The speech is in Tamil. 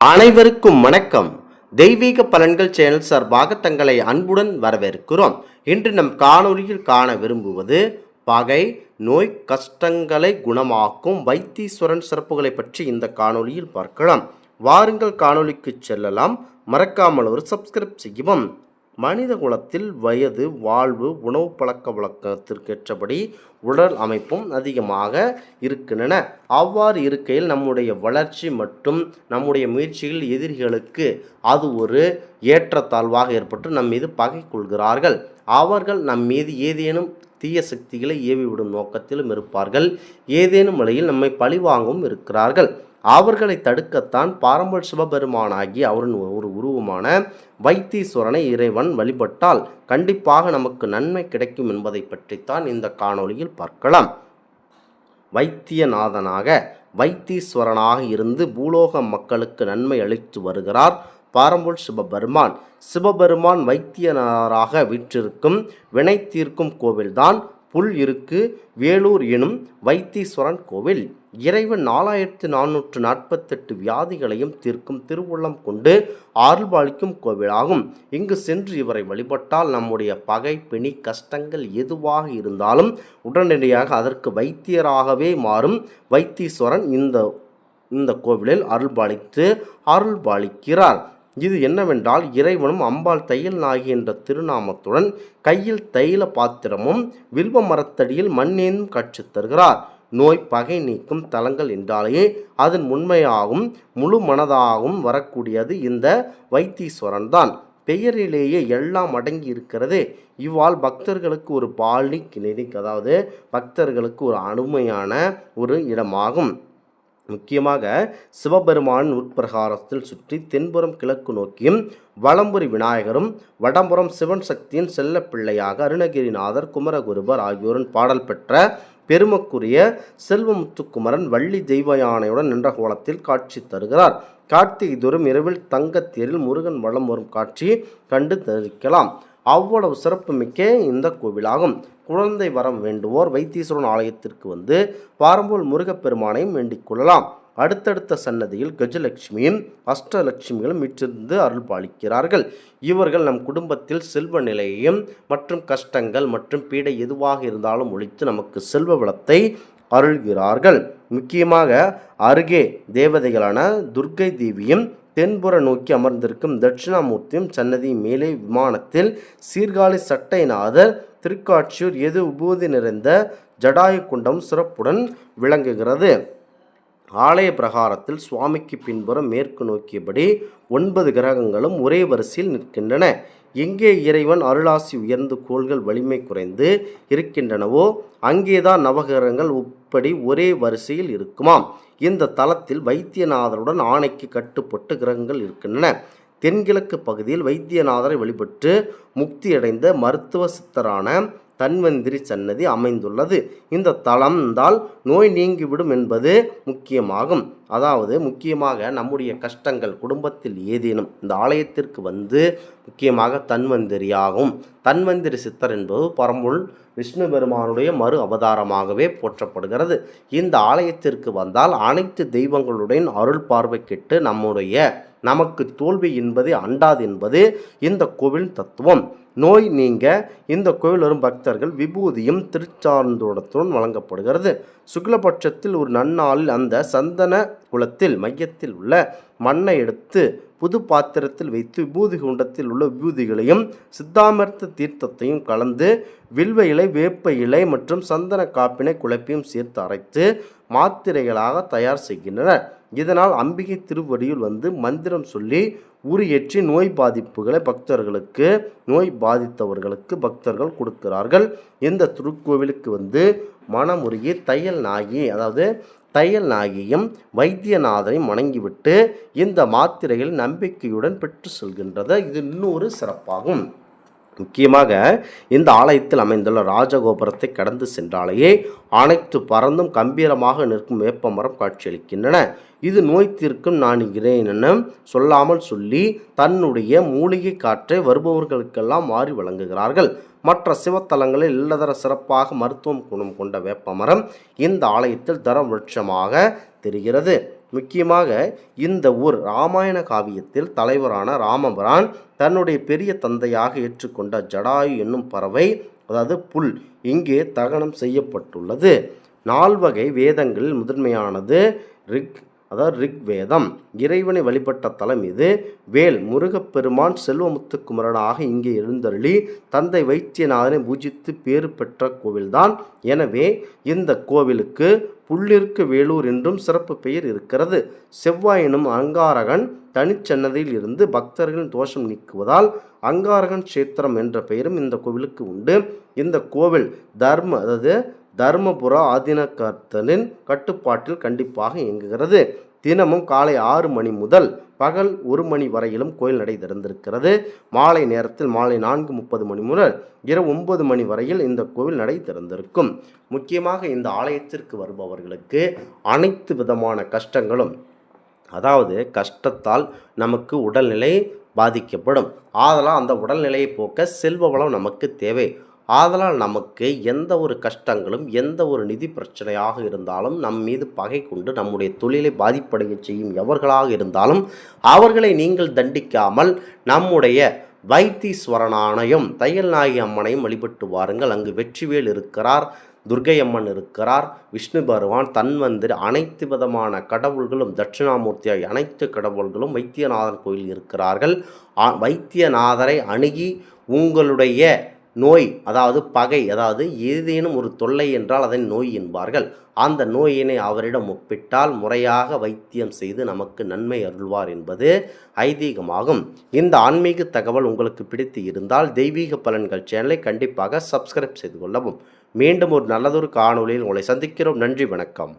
அனைவருக்கும் வணக்கம். தெய்வீக பலன்கள் சேனல் சார்பாக தங்களை அன்புடன் வரவேற்கிறோம். இன்று நம் காணொலியில் காண விரும்புவது பகை, நோய், கஷ்டங்களை குணமாக்கும் வைத்தீஸ்வரன் சிறப்புகளை பற்றி இந்த காணொலியில் பார்க்கலாம். வாருங்கள் காணொலிக்கு செல்லலாம். மறக்காமல் ஒரு சப்ஸ்கிரைப் செய்யவும். மனித குலத்தில் வயது, வாழ்வு, உணவு பழக்க வழக்கத்திற்கேற்றபடி உடல் அமைப்பும் அதிகமாக இருக்கின்றன. அவ்வாறு இருக்கையில் நம்முடைய வளர்ச்சி மற்றும் நம்முடைய முயற்சிகள் எதிரிகளுக்கு அது ஒரு ஏற்றத்தாழ்வாக ஏற்பட்டு நம் மீது பகை கொள்கிறார்கள். அவர்கள் நம் மீது ஏதேனும் தீய சக்திகளை ஏவிவிடும் நோக்கத்திலும் இருப்பார்கள். ஏதேனும் வழியில் நம்மை பழிவாங்கவும் இருக்கிறார்கள். அவர்களை தடுக்கத்தான் பாரம்பரிய சிவபெருமானாகி அவரின் ஒரு உருவமான வைத்தீஸ்வரனை இறைவன் வழிபட்டால் கண்டிப்பாக நமக்கு நன்மை கிடைக்கும் என்பதை பற்றித்தான் இந்த காணொளியில் பார்க்கலாம். வைத்தியநாதனாக வைத்தீஸ்வரனாக இருந்து பூலோக மக்களுக்கு நன்மை அளித்து வருகிறார் பாரம்பரிய சிவபெருமான். சிவபெருமான் வைத்தியனாராக வீற்றிருக்கும் வினை தீர்க்கும் கோவில்தான் புல் இருக்கு வேலூர் எனும் வைத்தீஸ்வரன் கோவில். இறைவன் 4448 வியாதிகளையும் தீர்க்கும் திருவுள்ளம் கொண்டு அருள்பாலிக்கும் கோவிலாகும். இங்கு சென்று இவரை வழிபட்டால் நம்முடைய பகை, பிணி, கஷ்டங்கள் எதுவாக இருந்தாலும் உடனடியாக அதற்கு வைத்தியராகவே மாறும் வைத்தீஸ்வரன் இந்த கோவிலில் அருள்பாலிக்கிறார். இது என்னவென்றால், இறைவனும் அம்பாள் தையல் நாகி என்ற திருநாமத்துடன் கையில் தைல பாத்திரமும் வில்வ மரத்தடியில் மண்ணேந்தும் காட்சி தருகிறார். நோய், பகை நீக்கும் தலங்கள் என்றாலேயே அதன் உண்மையாகவும் முழு மனதாகவும் வரக்கூடியது இந்த வைத்தீஸ்வரன் தான். பெயரிலேயே எல்லாம் அடங்கி இருக்கிறது. இவ்வாள் பக்தர்களுக்கு ஒரு பாலி கிளினிக், அதாவது பக்தர்களுக்கு ஒரு அருமையான ஒரு இடமாகும். முக்கியமாக சிவபெருமானின் உட்பிரகாரத்தில் சுற்றி தென்புறம் கிழக்கு நோக்கியும் வலம்புரி விநாயகரும் வடம்புறம் சிவன் சக்தியின் செல்ல பிள்ளையாக அருணகிரிநாதர், குமரகுருபர் ஆகியோரின் பாடல் பெற்ற பெருமக்குரிய செல்வமுத்துக்குமரன் வள்ளி தெய்வ யானையுடன் நின்ற கோலத்தில் காட்சி தருகிறார். கார்த்திகை தோறும் இரவில் தங்கத்தேரில் முருகன் வலம் வரும் காட்சி கண்டு தரிக்கலாம். அவ்வளவு சிறப்புமிக்க இந்த கோவிலாகும். குழந்தை வரம் வேண்டுவோர் வைத்தீஸ்வரன் ஆலயத்திற்கு வந்து பாரம்போல் முருகப்பெருமானையும் வேண்டிக் கொள்ளலாம். அடுத்தடுத்த சன்னதியில் கஜலட்சுமியும் அஷ்டலட்சுமிகளும் வீற்றிருந்து அருள் பாலிக்கிறார்கள். இவர்கள் நம் குடும்பத்தில் செல்வ நிலையையும் மற்றும் கஷ்டங்கள் மற்றும் பீடை எதுவாக இருந்தாலும் ஒழித்து நமக்கு செல்வ வளத்தை அருள்கிறார்கள். முக்கியமாக அருகே தேவதைகளான துர்க்கை தேவியும் தென்புற நோக்கி அமர்ந்திருக்கும் தட்சிணாமூர்த்தியும் சன்னதி மேலே விமானத்தில் சீர்காழி சட்டைநாதர் திருக்காட்சியூர் எது உபூதி நிறைந்த ஜடாயு குண்டம் சிறப்புடன் விளங்குகிறது. ஆலய பிரகாரத்தில் சுவாமிக்கு பின்புறம் மேற்கு நோக்கியபடி 9 கிரகங்களும் ஒரே வரிசையில் நிற்கின்றன. எங்கே இறைவன் அருளாசி உயர்ந்து கோள்கள் வலிமை குறைந்து இருக்கின்றனவோ அங்கேதான் நவகிரகங்கள் உப்படி ஒரே வரிசையில் இருக்குமாம். இந்த தலத்தில் வைத்தியநாதருடன் ஆணைக்கு கட்டுப்பட்டு கிரகங்கள் இருக்கின்றன. தென்கிழக்கு பகுதியில் வைத்தியநாதரை வழிபட்டு முக்தியடைந்த மருத்துவ சித்தரான தன்வந்திரி சன்னதி அமைந்துள்ளது. இந்த தலம்தால் நோய் நீங்கிவிடும் என்பது முக்கியமாகும். அதாவது முக்கியமாக நம்முடைய கஷ்டங்கள் குடும்பத்தில் ஏதேனும் இந்த ஆலயத்திற்கு வந்து முக்கியமாக தன்வந்திரியாகும். தன்வந்திரி சித்தர் என்பது பரம்பொருள் விஷ்ணு பெருமானுடைய மறு அவதாரமாகவே போற்றப்படுகிறது. இந்த ஆலயத்திற்கு வந்தால் அனைத்து தெய்வங்களுடன் அருள் பார்வை கெட்டு நமக்கு தோல்வி என்பதே அண்டாது என்பது இந்த கோவில் தத்துவம். நோய் நீங்க இந்த கோவில் வரும் பக்தர்கள் விபூதியும் திருச்சார்ந்தோடத்துடன் வழங்கப்படுகிறது. சுக்லபட்சத்தில் ஒரு நன்னாளில் அந்த சந்தன குளத்தில் மையத்தில் உள்ள மண்ணை எடுத்து புது பாத்திரத்தில் வைத்து விபூதி குண்டத்தில் உள்ள விபூதிகளையும் சித்தாமிர்த்த தீர்த்தத்தையும் கலந்து வில்வ இலை, வேப்ப இலை மற்றும் சந்தன காப்பினை குழப்பியும் சேர்த்து அரைத்து மாத்திரைகளாக தயார் செய்கின்றனர். இதனால் அம்பிகை திருவடியில் வந்து மந்திரம் சொல்லி உரியேற்றி நோய் பாதித்தவர்களுக்கு பக்தர்கள் கொடுக்கிறார்கள். இந்த திருக்கோவிலுக்கு வந்து மனமுருகி தையல் நாகியும் வைத்தியநாதனையும் வணங்கிவிட்டு இந்த மாத்திரைகள் நம்பிக்கையுடன் பெற்று செல்கின்றது. இது இன்னொரு சிறப்பாகும். முக்கியமாக இந்த ஆலயத்தில் அமைந்துள்ள ராஜகோபுரத்தை கடந்து சென்றாலேயே அனைத்து பறந்தும் கம்பீரமாக நிற்கும் வேப்பமரம் காட்சியளிக்கின்றன. இது நோய் தீர்க்கும் நான் இருக்கிறேன் என சொல்லாமல் சொல்லி தன்னுடைய மூலிகை காற்றை வருபவர்களுக்கெல்லாம் மாறி வழங்குகிறார்கள். மற்ற சிவத்தலங்களில் இல்லதர சிறப்பாக மருத்துவம் குணம் கொண்ட வேப்பமரம் இந்த ஆலயத்தில் தர விருட்சமாக தெரிகிறது. முக்கியமாக இந்த ஊர் இராமாயண காவியத்தில் தலைவரான ராமபிரான் தன்னுடைய பெரிய தந்தையாக ஏற்றுக்கொண்ட ஜடாயு என்னும் பறவை, அதாவது புல், இங்கே தகனம் செய்யப்பட்டுள்ளது. 4 வகை வேதங்களில் முதன்மையானது ரிக் வேதம். இறைவனை வழிபட்ட தலம் இது. வேல் முருகப்பெருமான் செல்வமுத்துக்குமரனாக இங்கே எழுந்தருளி தந்தை வைத்தியநாதனை பூஜித்து பேறு பெற்ற கோவில்தான். எனவே இந்த கோவிலுக்கு புள்ளிற்கு வேலூர் என்றும் சிறப்பு பெயர் இருக்கிறது. செவ்வாய் எனும் அங்காரகன் தனிச்சன்னதியில் இருந்து பக்தர்களின் தோஷம் நீக்குவதால் அங்காரகன் கஷேத்திரம் என்ற பெயரும் இந்த கோவிலுக்கு உண்டு. இந்த கோவில் தர்மபுர ஆதீனக்கர்த்தனின் கட்டுப்பாட்டில் கண்டிப்பாக இயங்குகிறது. தினமும் காலை 6 மணி முதல் பகல் 1 மணி வரையிலும் கோயில் நடை திறந்திருக்கிறது. மாலை நேரத்தில் மாலை 4:30 மணி முதல் இரவு 9 மணி வரையில் இந்த கோவில் நடை திறந்திருக்கும். முக்கியமாக இந்த ஆலயத்திற்கு வருபவர்களுக்கு அனைத்து விதமான கஷ்டங்களும், அதாவது கஷ்டத்தால் நமக்கு உடல்நிலை பாதிக்கப்படும். ஆதலால் அந்த உடல்நிலையை போக்க செல்வ வளம் நமக்கு தேவை. ஆதலால் நமக்கு எந்த ஒரு கஷ்டங்களும் எந்த ஒரு நிதி பிரச்சனையாக இருந்தாலும் நம் மீது பகை கொண்டு நம்முடைய தொழிலை பாதிப்படைய செய்யும் எவர்களாக இருந்தாலும் அவர்களை நீங்கள் தண்டிக்காமல் நம்முடைய வைத்தீஸ்வரனானையும் தையல் நாயகி அம்மனையும் வழிபட்டு வாருங்கள். அங்கு வெற்றிவேல் இருக்கிறார், துர்க்கை அம்மன் இருக்கிறார், விஷ்ணு பகவான், தன்வந்திரி, அனைத்து விதமான கடவுள்களும், தட்சிணாமூர்த்தியாய் அனைத்து கடவுள்களும் வைத்தியநாதன் கோயில் இருக்கிறார்கள். வைத்தியநாதரை அணுகி உங்களுடைய நோய், அதாவது பகை, அதாவது ஏதேனும் ஒரு தொல்லை என்றால் அதன் நோய் என்பார்கள். அந்த நோயினை அவரிடம் ஒப்பிட்டால் முறையாக வைத்தியம் செய்து நமக்கு நன்மை அருள்வார் என்பது ஐதீகமாகும். இந்த ஆன்மீக தகவல் உங்களுக்கு பிடித்து இருந்தால் தெய்வீக பலன்கள் சேனலை கண்டிப்பாக சப்ஸ்கிரைப் செய்து கொள்ளவும். மீண்டும் ஒரு நல்லதொரு காணொளியில் உங்களை சந்திக்கிறோம். நன்றி, வணக்கம்.